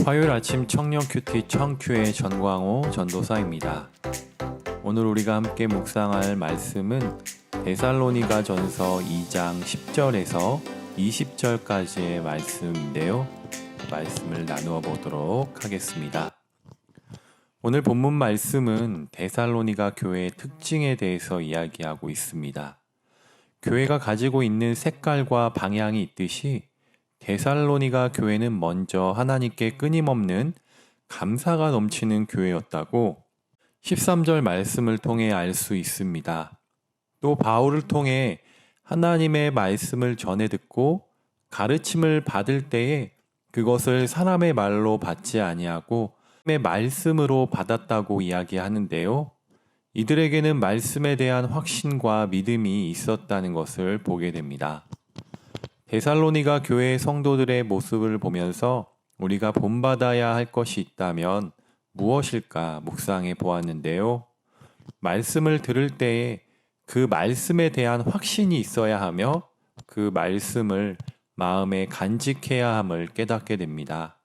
화요일 아침 청년 큐티 청큐의 전광호 전도사입니다. 오늘 우리가 함께 묵상할 말씀은 데살로니가 전서 2장 10절에서 20절까지의 말씀인데요. 말씀을 나누어 보도록 하겠습니다. 오늘 본문 말씀은 데살로니가 교회의 특징에 대해서 이야기하고 있습니다. 교회가 가지고 있는 색깔과 방향이 있듯이 데살로니가 교회는 먼저 하나님께 끊임없는 감사가 넘치는 교회였다고 13절 말씀을 통해 알 수 있습니다. 또 바울을 통해 하나님의 말씀을 전해 듣고 가르침을 받을 때에 그것을 사람의 말로 받지 아니하고 하나님의 말씀으로 받았다고 이야기하는데요. 이들에게는 말씀에 대한 확신과 믿음이 있었다는 것을 보게 됩니다. 데살로니가 교회의 성도들의 모습을 보면서 우리가 본받아야 할 것이 있다면 무엇일까 묵상해 보았는데요. 말씀을 들을 때에 그 말씀에 대한 확신이 있어야 하며 그 말씀을 마음에 간직해야 함을 깨닫게 됩니다.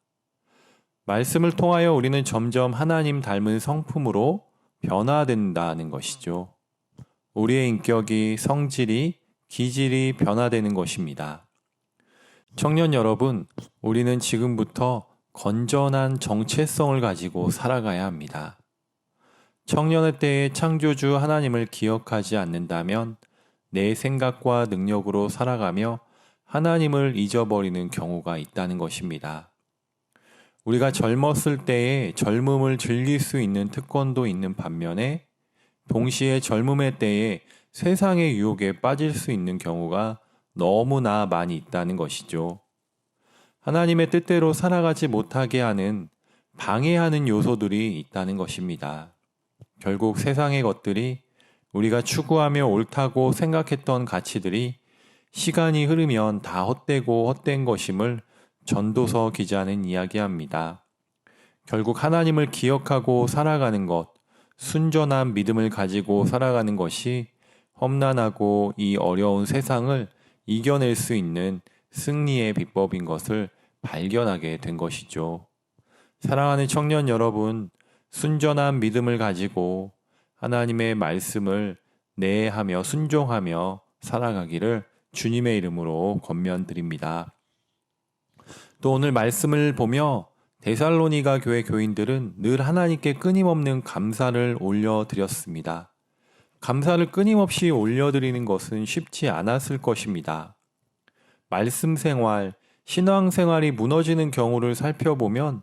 말씀을 통하여 우리는 점점 하나님 닮은 성품으로 변화된다는 것이죠. 우리의 인격이, 성질이, 기질이 변화되는 것입니다. 청년 여러분, 우리는 지금부터 건전한 정체성을 가지고 살아가야 합니다. 청년의 때에 창조주 하나님을 기억하지 않는다면 내 생각과 능력으로 살아가며 하나님을 잊어버리는 경우가 있다는 것입니다. 우리가 젊었을 때에 젊음을 즐길 수 있는 특권도 있는 반면에 동시에 젊음의 때에 세상의 유혹에 빠질 수 있는 경우가 너무나 많이 있다는 것이죠. 하나님의 뜻대로 살아가지 못하게 하는 방해하는 요소들이 있다는 것입니다. 결국 세상의 것들이 우리가 추구하며 옳다고 생각했던 가치들이 시간이 흐르면 다 헛되고 헛된 것임을 전도서 기자는 이야기합니다. 결국 하나님을 기억하고 살아가는 것, 순전한 믿음을 가지고 살아가는 것이 험난하고 이 어려운 세상을 이겨낼 수 있는 승리의 비법인 것을 발견하게 된 것이죠. 사랑하는 청년 여러분, 순전한 믿음을 가지고 하나님의 말씀을 내하며 순종하며 살아가기를 주님의 이름으로 권면드립니다. 또 오늘 말씀을 보며 데살로니가 교회 교인들은 늘 하나님께 끊임없는 감사를 올려드렸습니다. 감사를 끊임없이 올려드리는 것은 쉽지 않았을 것입니다. 말씀 생활, 신앙 생활이 무너지는 경우를 살펴보면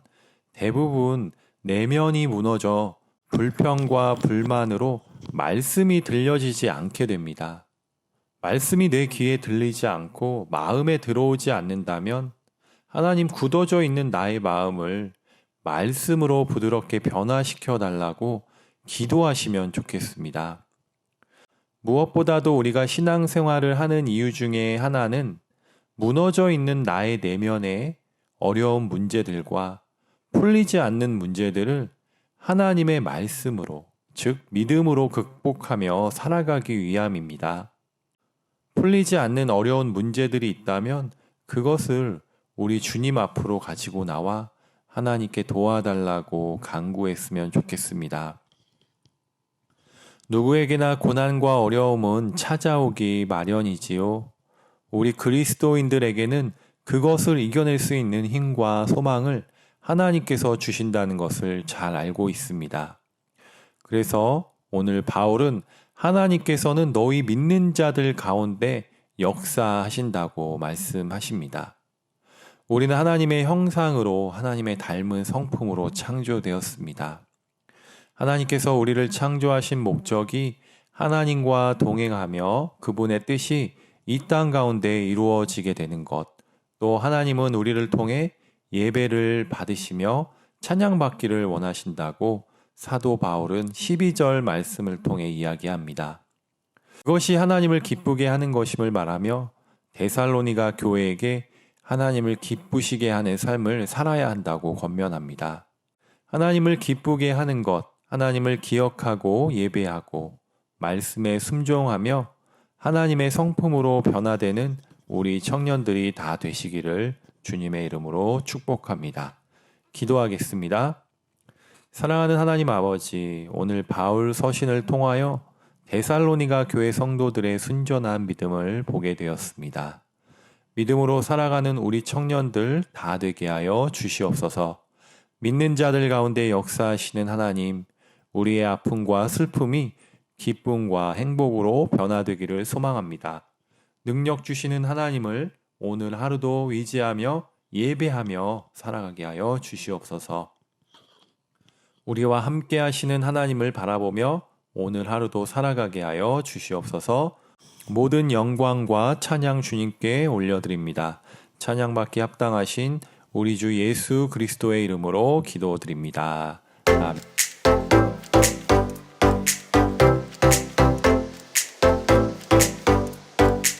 대부분 내면이 무너져 불평과 불만으로 말씀이 들려지지 않게 됩니다. 말씀이 내 귀에 들리지 않고 마음에 들어오지 않는다면 하나님 굳어져 있는 나의 마음을 말씀으로 부드럽게 변화시켜 달라고 기도하시면 좋겠습니다. 무엇보다도 우리가 신앙생활을 하는 이유 중에 하나는 무너져 있는 나의 내면의 어려운 문제들과 풀리지 않는 문제들을 하나님의 말씀으로, 즉 믿음으로 극복하며 살아가기 위함입니다. 풀리지 않는 어려운 문제들이 있다면 그것을 우리 주님 앞으로 가지고 나와 하나님께 도와달라고 간구했으면 좋겠습니다. 누구에게나 고난과 어려움은 찾아오기 마련이지요. 우리 그리스도인들에게는 그것을 이겨낼 수 있는 힘과 소망을 하나님께서 주신다는 것을 잘 알고 있습니다. 그래서 오늘 바울은 하나님께서는 너희 믿는 자들 가운데 역사하신다고 말씀하십니다. 우리는 하나님의 형상으로 하나님의 닮은 성품으로 창조되었습니다. 하나님께서 우리를 창조하신 목적이 하나님과 동행하며 그분의 뜻이 이 땅 가운데 이루어지게 되는 것, 또 하나님은 우리를 통해 예배를 받으시며 찬양받기를 원하신다고 사도 바울은 12절 말씀을 통해 이야기합니다. 그것이 하나님을 기쁘게 하는 것임을 말하며 데살로니가 교회에게 하나님을 기쁘시게 하는 삶을 살아야 한다고 권면합니다. 하나님을 기쁘게 하는 것, 하나님을 기억하고 예배하고 말씀에 순종하며 하나님의 성품으로 변화되는 우리 청년들이 다 되시기를 주님의 이름으로 축복합니다. 기도하겠습니다. 사랑하는 하나님 아버지, 오늘 바울 서신을 통하여 데살로니가 교회 성도들의 순전한 믿음을 보게 되었습니다. 믿음으로 살아가는 우리 청년들 다 되게 하여 주시옵소서. 믿는 자들 가운데 역사하시는 하나님, 우리의 아픔과 슬픔이 기쁨과 행복으로 변화되기를 소망합니다. 능력 주시는 하나님을 오늘 하루도 의지하며 예배하며 살아가게 하여 주시옵소서. 우리와 함께 하시는 하나님을 바라보며 오늘 하루도 살아가게 하여 주시옵소서. 모든 영광과 찬양 주님께 올려드립니다. 찬양받기 합당하신 우리 주 예수 그리스도의 이름으로 기도드립니다. 아멘.